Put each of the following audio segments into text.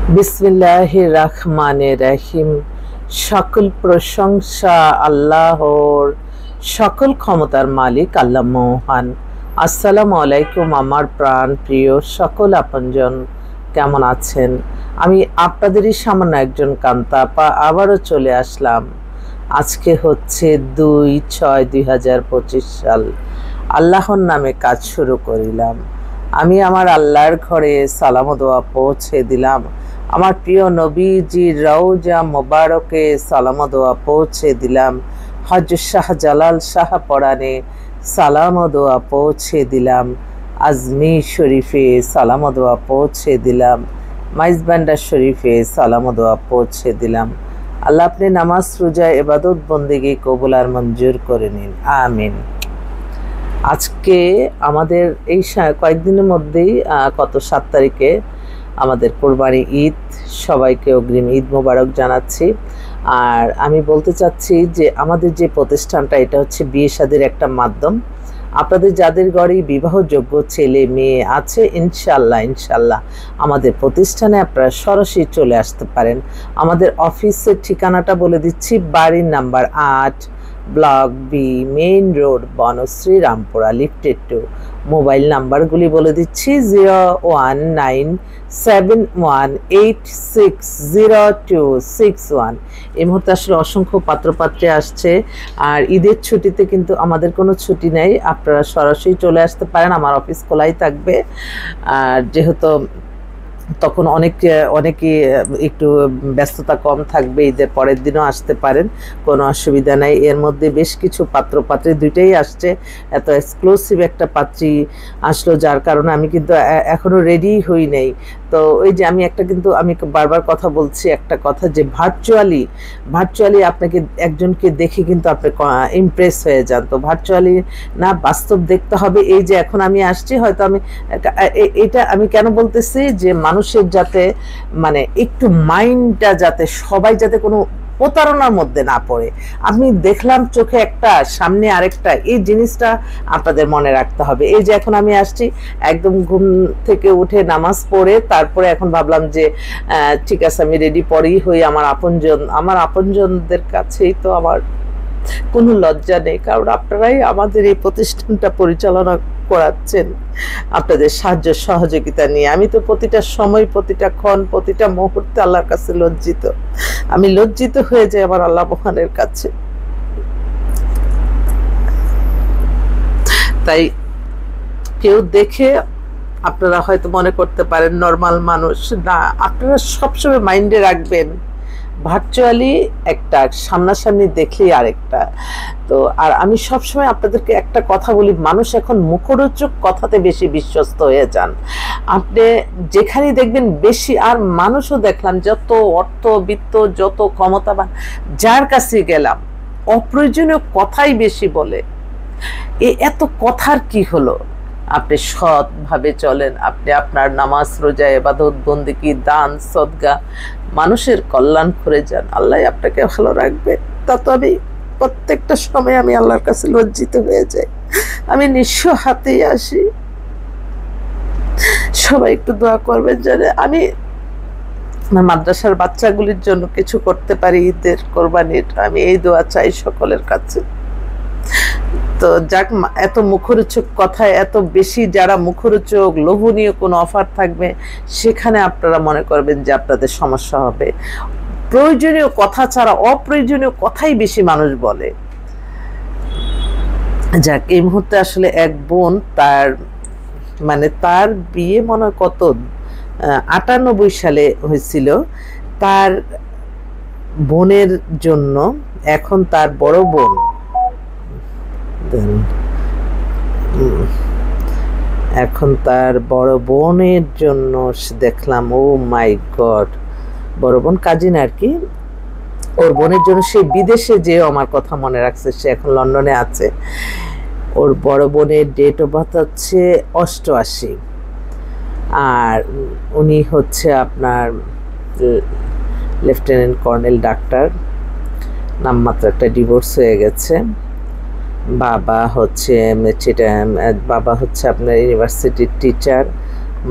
বিসমিল্লাহির রহমানির রহিম। সকল প্রশংসা আল্লাহর, সকল ক্ষমতার মালিক আল্লাহ মহান। আসসালামু আলাইকুম আমার প্রাণ প্রিয় সকল আপনজন, কেমন আছেন? আমি আপনাদেরই সামান্য একজন কান্তা আপা আবারও চলে আসলাম। আজকে হচ্ছে 2/6/2025 সাল। আল্লাহর নামে কাজ শুরু করিলাম। আমি আমার আল্লাহর ঘরে সালাম ও দোয়া পৌঁছে দিলাম। আমার প্রিয় নবীজির রওজা মোবারকে সালাম ও দোয়া পৌঁছে দিলাম। হযরত শাহজালাল শাহ পরাণে সালাম ও দোয়া পৌঁছে দিলাম। আজমির শরীফে সালাম ও দোয়া পৌঁছে দিলাম। মাইজবান্ডার শরীফে সালাম ও দোয়া পৌঁছে দিলাম। আল্লাহ আপনি নামাজ রোজা ইবাদত বন্দেগী কবুল আর মঞ্জুর করে নিন, আমিন। আজকে আমাদের এই কয়েকদিনের মধ্যেই 7 তারিখে আমাদের কোরবানি ঈদ। সবাইকে অগ্রিম ঈদ মোবারক জানাচ্ছি। আর আমি বলতে চাচ্ছি যে আমাদের যে প্রতিষ্ঠানটা, এটা হচ্ছে বিয়ে শাদীর একটা মাধ্যম। আপনাদের যাদের ঘরে বিবাহযোগ্য ছেলে মেয়ে আছে, ইনশাল্লাহ আমাদের প্রতিষ্ঠানে আপনারা সরাসরি চলে আসতে পারেন। আমাদের অফিসের ঠিকানাটা বলে দিচ্ছি। বাড়ির number 8, block B, main road, Banasree, Rampura, লিফটেড 2। মোবাইল নাম্বারগুলি বলে দিচ্ছি 019718600261। এই মুহূর্তে আসলে অসংখ্য পাত্রপাত্রী আসছে, আর ঈদের ছুটিতে কিন্তু আমাদের কোনো ছুটি নেই। আপনারা সরাসরি চলে আসতে পারেন, আমার অফিস খোলাই থাকবে। আর যেহেতু তখন অনেকেই একটু ব্যস্ততা কম থাকবে, ঈদের পরের দিনও আসতে পারেন, কোনো অসুবিধা নাই। এর মধ্যে বেশ কিছু পাত্রপাত্রী দুইটাই আসছে। এত এক্সক্লুসিভ একটা পাত্রী আসলো, যার কারণে আমি কিন্তু এখনও রেডি হই নাই। তো ওই যে আমি বারবার কথা বলছি একটা কথা, যে ভার্চুয়ালি আপনাকে একজনকে দেখে কিন্তু আপনি ইমপ্রেস হয়ে যান। তো ভার্চুয়ালি না, বাস্তব দেখতে হবে। এই যে এখন আমি আসছি, হয়তো এটা আমি কেন বলতেছি, যে মানুষের যাতে মানে একটু মাইন্ডটা যাতে সবাই যাতে কোনো প্রতারণার মধ্যে না পড়ে। আমি দেখলাম চোখে একটা, সামনে আরেকটা, এই জিনিসটা আপনাদের মনে রাখতে হবে। এই যে এখন আমি আসছি, একদম ঘুম থেকে উঠে নামাজ পড়ে তারপরে এখন ভাবলাম যে ঠিক আছে আমি রেডি পরেই হই। আমার আপনজনদের কাছেই তো আমার কোনো লজ্জা নেই, কারণ আপনারাই আমাদের এই প্রতিষ্ঠানটা পরিচালনা করাচ্ছেন আপনাদের সাহায্য সহযোগিতা নিয়ে। আমি তো প্রতিটা সময়, প্রতিটা ক্ষণ, প্রতিটা মুহূর্তে আল্লাহর কাছে লজ্জিত। আমি লজ্জিত হয়ে যাই আমার আল্লাহ মহানের কাছে। তাই কেউ দেখে আপনারা হয়তো মনে করতে পারেন নর্মাল মানুষ, না, আপনারা সবসময় মাইন্ডে রাখবেন ভার্চুয়ালি একটা, সামনাসামনি দেখলেই আরেকটা। তো আর আমি সবসময় আপনাদেরকে একটা কথা বলি, মানুষ এখন মুখরোচক কথাতে বেশি বিশ্বস্ত হয়ে যান। আপনি যেখানেই দেখবেন বেশি, আর মানুষও দেখলাম যত অর্থবিত্ত, যত ক্ষমতাবান, যার কাছে গেলাম অপ্রয়োজনীয় কথাই বেশি বলে। এত কথার কি হলো? আপনি সৎভাবে চলেন, আপনি আপনার নামাজ রোজা ইবাদত বন্দেগী দান সদকা মানুষের কল্যাণ করে যান, আল্লাহ আপনাকে ভালো রাখবে। তা তো আমি প্রত্যেকটা সময় আমি আল্লাহর কাছে লজ্জিত হয়ে যাই। আমি নিঃস্ব হাতেই আসি। সবাই একটু দোয়া করবেন যেন আমি আমার মাদ্রাসার বাচ্চাগুলির জন্য কিছু করতে পারি ঈদের কোরবানির। আমি এই দোয়া চাই সকলের কাছে। তো যাক, এত মুখরোচক কথায় এত বেশি, যারা মুখরোচক লোভনীয় কোনো অফার থাকবে সেখানে আপনারা মনে করবেন যে আপনাদের সমস্যা হবে। প্রয়োজনীয় কথা ছাড়া অপ্রয়োজনীয় কথাই বেশি মানুষ বলে। যাক, এই মুহূর্তে আসলে এক বোন, তার বিয়ে মনে হয় কত 98 সালে হয়েছিল। তার বোনের জন্য এখন তার বড় বোন, এখন তার বড় বোনের জন্য দেখলাম, ও মাই গড, বড় বোন কাজিন আর কি, ওর বোনের জন্য সে বিদেশে যেও আমার কথা মনে রাখছে, সে এখন লন্ডনে আছে। ওর বড় বোনের ডেট অফ বার্থ হচ্ছে 88, আর উনি হচ্ছে আপনার লেফটেন্যান্ট কর্নেল ডাক্তার, নামমাত্র একটা ডিভোর্স হয়ে গেছে। বাবা হচ্ছে আপনার ইউনিভার্সিটির টিচার,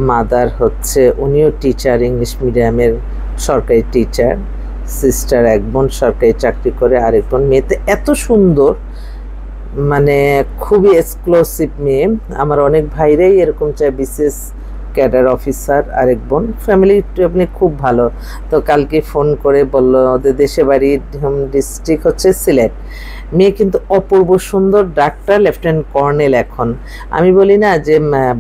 মাদার হচ্ছে উনিও টিচার, ইংলিশ মিডিয়ামের সরকারি টিচার। সিস্টার এক বোন সরকারি চাকরি করে, আরেক বোন। মেয়েতে এত সুন্দর, মানে খুবই এক্সক্লুসিভ মেয়ে। আমার অনেক ভাইরাই এরকম চায়, বিশেষ ক্যাডার অফিসার। আরেক বোন ফ্যামিলি আপনি খুব ভালো। তো কালকে ফোন করে বলল ওদের দেশে বাড়ি ডিস্ট্রিক্ট হচ্ছে সিলেট। মেয়ে কিন্তু অপূর্ব সুন্দর, ডাক্তার, লেফটেন্যান্ট কর্নেল। এখন আমি বলি না যে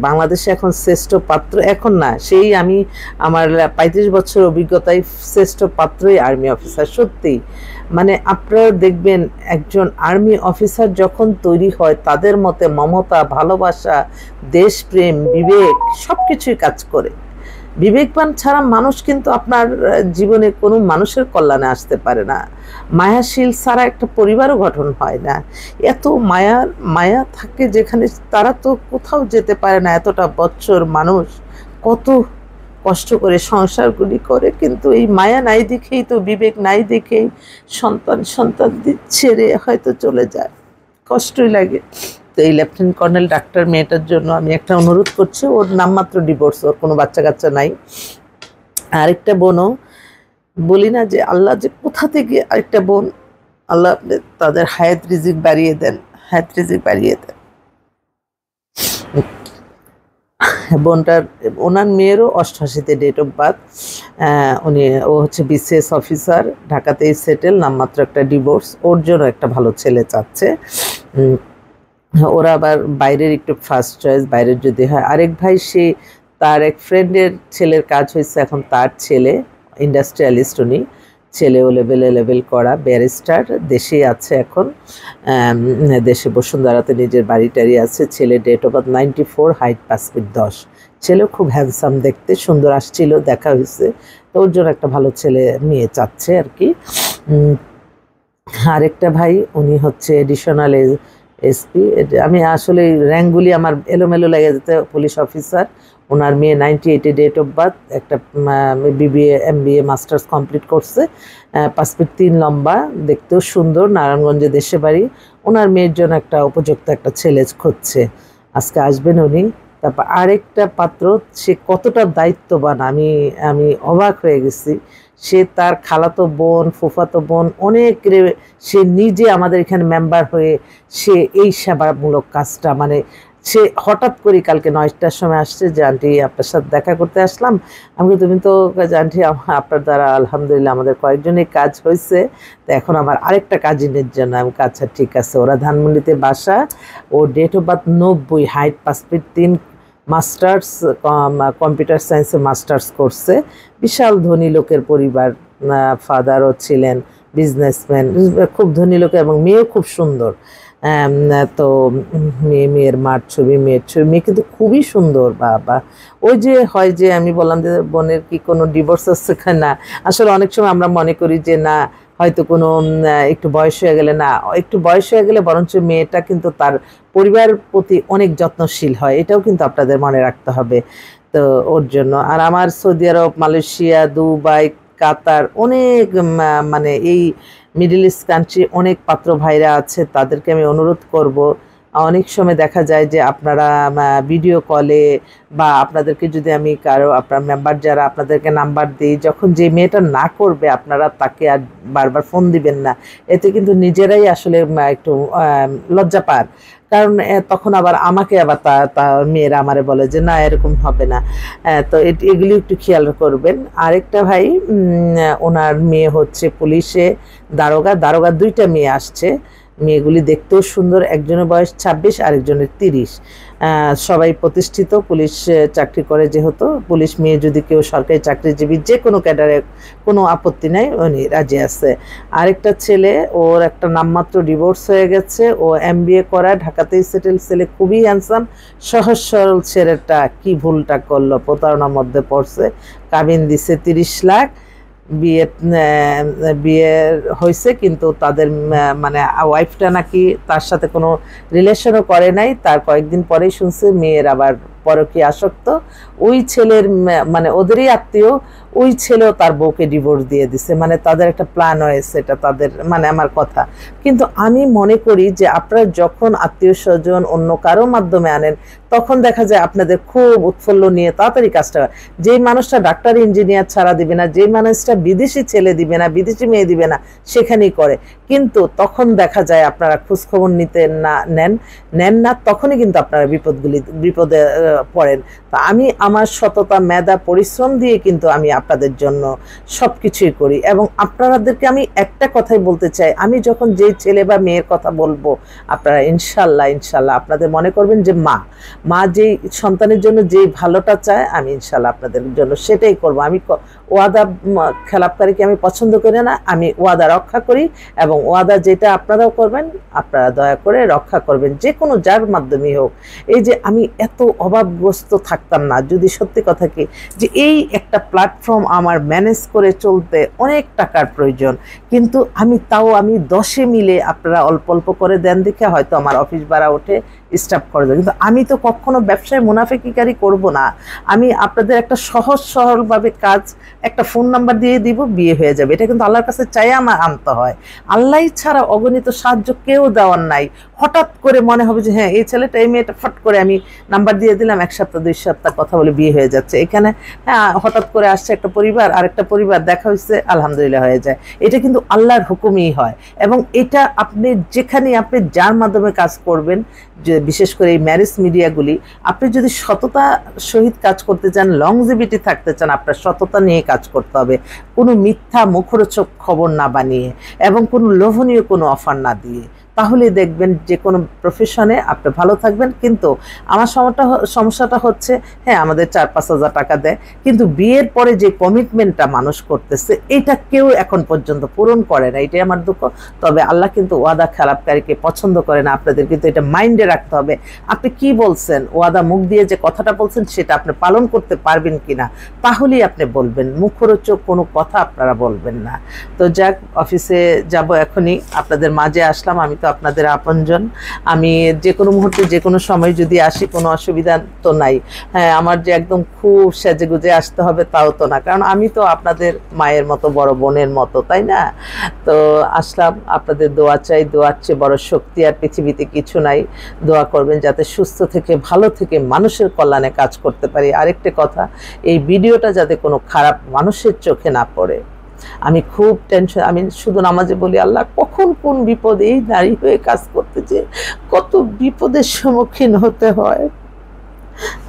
বাংলাদেশে এখন শ্রেষ্ঠ পাত্র, এখন না, সেই আমি আমার 35 বছর অভিজ্ঞতায় শ্রেষ্ঠ পাত্রই আর্মি অফিসার। সত্যি মানে আপনারা দেখবেন একজন আর্মি অফিসার যখন তৈরি হয়, তাদের মতে মমতা, ভালোবাসা, দেশপ্রেম, বিবেক সব কিছুই কাজ করে। বিবেকবান ছাড়া মানুষ কিন্তু আপনার জীবনে কোনো মানুষের কল্যাণে আসতে পারে না। মায়াশীল ছাড়া একটা পরিবারও গঠন হয় না। এত মায়া থাকে যেখানে, তারা তো কোথাও যেতে পারে না। এতটা বছর মানুষ কত কষ্ট করে সংসারগুলি করে, কিন্তু এই মায়া নাই দেখেই তো, বিবেক নাই দেখেই সন্তান ছেড়ে হয়তো চলে যায়, কষ্টই লাগে। তো এই লেফটেন্যান্ট কর্নেল ডাক্তার মেয়েটার জন্য আমি একটা অনুরোধ করছি। ওর নামমাত্র ডিভোর্স, ওর কোনো বাচ্চা কাচ্চা নাই। আরেকটা বোনও বলি না যে আল্লাহ যে কোথা থেকে আরেকটা বোন, আল্লাহ তাদের হায়াত রিজিক বাড়িয়ে দেন, হায়াত রিজিক বাড়িয়ে দেন। বোনটার, ওনার মেয়েরও 88-তে ডেট অফ বার্থ। ও হচ্ছে বিসিএস অফিসার, ঢাকাতেই সেটেল, নামমাত্র একটা ডিভোর্স। ওর জন্য একটা ভালো ছেলে চাচ্ছে। ওরা আবার বাইরের একটু ফার্স্ট চয়েস, বাইরের যদি হয়। আরেক ভাই, সে তার এক ফ্রেন্ডের ছেলের কাজ হয়েছে, এখন তার ছেলে ইন্ডাস্ট্রিয়ালিস্ট, উনি ছেলেও লেভেল করা ব্যারিস্টার, দেশেই আছে এখন, দেশে বসুন্ধরাতে নিজের বাড়ি টাড়ি আছে। ছেলে date of birth 94, height 5 feet 10। ছেলেও খুব হ্যান্ডসাম, দেখতে সুন্দর, আসছিল, দেখা হয়েছে। তো ওর জন্য একটা ভালো ছেলে মেয়ে চাচ্ছে আর কি। আরেকটা ভাই, উনি হচ্ছে এডিশনাল এসপি। আমি আসলে র্যাঙ্কগুলি আমার এলোমেলো লেগে যেতে। পুলিশ অফিসার, ওনার মেয়ে 98-এ ডেট অফ বার্থ, একটা বিবিএ এমবিএ মাস্টার্স কমপ্লিট করছে, 5 ফিট 3 লম্বা, দেখতেও সুন্দর, নারায়ণগঞ্জে দেশে বাড়ি। ওনার মেয়ের জন্য একটা উপযুক্ত একটা ছেলে খুঁজছে, আজকে আসবেন উনি। তারপর আরেকটা পাত্র, সে কতটা দায়িত্ববান, আমি অবাক হয়ে গেছি। সে তার খালাতো বোন, ফুফাতো বোন অনেক, সে নিজে আমাদের এখানে মেম্বার হয়ে সে এই সেবামূলক কাজটা, মানে সে হঠাৎ করে কালকে 9টার সময় আসছে যে আন্টি আপনার সাথে দেখা করতে আসলাম। আমি তুমি তো আন্টি আপনার দ্বারা আলহামদুলিল্লাহ আমাদের কয়েকজনই কাজ হয়েছে, তো এখন আমার আরেকটা কাজিনের জন্য। আমি আচ্ছা ঠিক আছে। ওরা ধানমন্ডিতে বাসা, ও date of birth 90, height 5 feet 3, masters computer সায়েন্সে মাস্টার্স করছে। বিশাল ধনী লোকের পরিবার, ফাদারও ছিলেন বিজনেসম্যান, খুব ধনী লোক, এবং মেয়েও খুব সুন্দর। তো মেয়ের মার ছবি, মেয়ের ছবি, মেয়ে কিন্তু খুবই সুন্দর। বাবা, ওই যে হয় যে আমি বললাম যে বোনের কি কোনো ডিভোর্স আছে না, আসলে অনেক সময় আমরা মনে করি যে না, হয়তো কোনো একটু বয়স হয়ে গেলে, না, একটু বয়স হয়ে গেলে বরঞ্চ মেয়েটা কিন্তু তার পরিবারের প্রতি অনেক যত্নশীল হয়, এটাও কিন্তু আপনাদের মনে রাখতে হবে। তো ওর জন্য। আর আমার সৌদি আরব, মালয়েশিয়া, দুবাই, কাতার, অনেক মানে এই মিডল ইস্ট কান্ট্রি অনেক পাত্র ভাইরা আছে, তাদেরকে আমি অনুরোধ করব। অনেক সময় দেখা যায় যে আপনারা ভিডিও কলে, বা আপনাদেরকে যদি আমি কারো, আপনার মেম্বার যারা, আপনাদেরকে নাম্বার দিই, যখন যে মেয়েটা না করবে আপনারা তাকে আর বারবার ফোন দিবেন না। এতে কিন্তু নিজেরাই আসলে একটু লজ্জা পান, কারণ তখন আবার আমাকে আবার তার মেয়েরা আমারে বলে যে না, এরকম হবে না। তো এগুলি একটু খেয়াল করবেন। আরেকটা ভাই, ওনার মেয়ে হচ্ছে পুলিশে দারোগা, 2টা মেয়ে আসছে। মেয়েগুলি দেখতেও সুন্দর, একজনের বয়স 26, আরেকজনের 30। সবাই প্রতিষ্ঠিত, পুলিশ চাকরি করে যেহেতু। পুলিশ মেয়ে যদি কেউ সরকারি চাকরিজীবী, যে কোনো ক্যাডারে কোনো আপত্তি নাই, উনি রাজি আছে। আরেকটা ছেলে, ওর একটা নামমাত্র ডিভোর্স হয়ে গেছে, ও এমবিএ করা, ঢাকাতেই সেটেল, ছেলে খুবই হ্যান্ডসাম, সহজ সরল। ছেলেটা কি ভুলটা করলো, প্রতারণার মধ্যে পড়ছে, কাবিন দিছে 30 লাখ। বিয়ে হয়েছে, কিন্তু তাদের মানে ওয়াইফটা নাকি তার সাথে কোনো রিলেশনও করে নাই। তার কয়েকদিন পরেই শুনছে মেয়ের আবার পরকীয়া আসক্ত। ওই ছেলের মানে ওদেরই আত্মীয়, ওই ছেলেও তার বউকে ডিভোর্স দিয়ে দিছে, মানে তাদের একটা প্ল্যান হয়েছে, এটা তাদের মানে আমার কথা। কিন্তু আমি মনে করি যে আপনারা যখন আত্মীয় স্বজন অন্য কারো মাধ্যমে আনেন, তখন দেখা যায় আপনাদের খুব উৎফুল্ল নিয়ে তাড়াতাড়ি কাজটা হয়। যেই মানুষটা ডাক্তার ইঞ্জিনিয়ার ছাড়া দিবে না, যেই মানুষটা বিদেশি ছেলে দিবে না, বিদেশি মেয়ে দিবে না, সেখানেই করে। কিন্তু তখন দেখা যায় আপনারা খোঁজখবর নিতে নেন না, তখনই কিন্তু আপনারা বিপদে পড়েন। তা আমি আমার সততা, মেধা, পরিশ্রম দিয়ে কিন্তু আমি আপনাদের জন্য সব কিছুই করি। এবং আপনাদেরকে আমি একটা কথাই বলতে চাই, আমি যখন যেই ছেলে বা মেয়ের কথা বলবো, আপনারা ইনশাল্লাহ আপনাদের মনে করবেন যে মা যেই সন্তানের জন্য যেই ভালোটা চায়, আমি ইনশাল্লাহ আপনাদের জন্য সেটাই করব। আমি ওয়াদা খেলাপকারীকে আমি পছন্দ করি না, আমি ওয়াদা রক্ষা করি। এবং ওয়াদা যেটা আপনারাও করবেন, আপনারা দয়া করে রক্ষা করবেন, যে কোনো যার মাধ্যমেই হোক। এই যে আমি এত অভাবগ্রস্ত থাকতাম না যদি সত্যি কথা কি, যে এই একটা প্ল্যাটফর্ম আমার ম্যানেজ করে চলতে অনেক টাকার প্রয়োজন, কিন্তু আমি 10-এ মিলে আপনারা অল্প অল্প করে দেন দেখে হয়তো আমার অফিস ভাড়া ওঠে, স্টাফ খরচ। কিন্তু আমি তো কখনো ব্যবসায় মুনাফিকিকারি করব না। আমি আপনাদের একটা সহজ সরলভাবে কাজ, একটা ফোন নাম্বার দিয়ে দিব, বিয়ে হয়ে যাবে। এটা কিন্তু আল্লাহর কাছে চাই আমার আনতে হয়। আল্লাহ ছাড়া অগণিত সাহায্য কেউ দেওয়ার নাই। হঠাৎ করে মনে হবে যে হ্যাঁ এই ছেলেটা এই মেয়েটা, ফট করে আমি নাম্বার দিয়ে দিলাম, 1 সপ্তাহ 2 সপ্তাহ কথা বলে বিয়ে হয়ে যাচ্ছে। এখানে হ্যাঁ হঠাৎ করে আসছে একটা পরিবার, আরেকটা পরিবার দেখা হয়েছে, আলহামদুলিল্লাহ হয়ে যায়। এটা কিন্তু আল্লাহর হুকুমই হয়। এবং এটা আপনি যেখানে আপনি যার মাধ্যমে কাজ করবেন, যে বিশেষ করে এই ম্যারেজ মিডিয়াগুলি, আপনি যদি সততা সহিত কাজ করতে চান, লংজিভিটি থাকতে চান, আপনার সততা নিয়ে কাজ করতে হবে, কোনো মিথ্যা মুখরোচক খবর না বানিয়ে এবং কোনো লোভনীয় কোনো অফার না দিয়ে। তাহলে দেখবেন যে কোনো প্রফেশনে আপনি ভালো থাকবেন। কিন্তু আমার সমস্যাটা হচ্ছে, হ্যাঁ আমাদের 4-5 হাজার টাকা দেয়, কিন্তু বিয়ের পরে যে কমিটমেন্টটা মানুষ করতেছে, এটা কেউ এখন পর্যন্ত পূরণ করে না। এটাই আমার দুঃখ। তবে আল্লাহ কিন্তু ওয়াদা খেলাপকারীকে পছন্দ করে না। আপনাদের কিন্তু এটা মাইন্ডে রাখতে হবে। আপনি কি বলছেন, ওয়াদা মুখ দিয়ে যে কথাটা বলছেন সেটা আপনি পালন করতে পারবেন কিনা, তাহলেই আপনি বলবেন। মুখরোচক কোনো কথা আপনারা বলবেন না। তো যাক, অফিসে যাব এখনই, আপনাদের মাঝে আসলাম। আমি তো আপনাদের আপনজন, আমি যে কোনো মুহূর্তে যে কোনো সময় যদি আসি, কোনো অসুবিধা তো নাই। হ্যাঁ, আমার যে একদম খুব সেজে গুজে আসতে হবে তাও তো না, কারণ আমি তো আপনাদের মায়ের মতো, বড় বোনের মতো, তাই না? তো আসলাম, আপনাদের দোয়া চাই। দোয়ার চেয়ে বড় শক্তি আর পৃথিবীতে কিছু নাই। দোয়া করবেন যাতে সুস্থ থেকে, ভালো থেকে, মানুষের কল্যাণে কাজ করতে পারি। আরেকটা কথা, এই ভিডিওটা যাতে কোনো খারাপ মানুষের চোখে না পড়ে। আমি খুব টেনশন, আমি শুধু নামাজে বলি, আল্লাহ কখন কোন বিপদে, এই নারী হয়ে কাজ করতে যে কত বিপদের সম্মুখীন হতে হয়,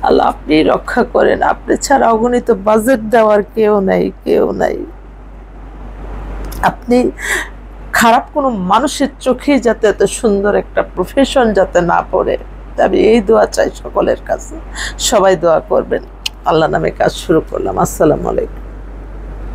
আল্লাহ আপনি রক্ষা করেন। আপনি ছাড়া অগণিত বাজেট দেওয়ার কেউ নাই। আপনি খারাপ কোনো মানুষের চোখে যাতে এত সুন্দর একটা প্রফেশন যাতে না পড়ে, আমি এই দোয়া চাই সকলের কাছে। সবাই দোয়া করবেন। আল্লাহ নামে কাজ শুরু করলাম। আসসালামু আলাইকুম।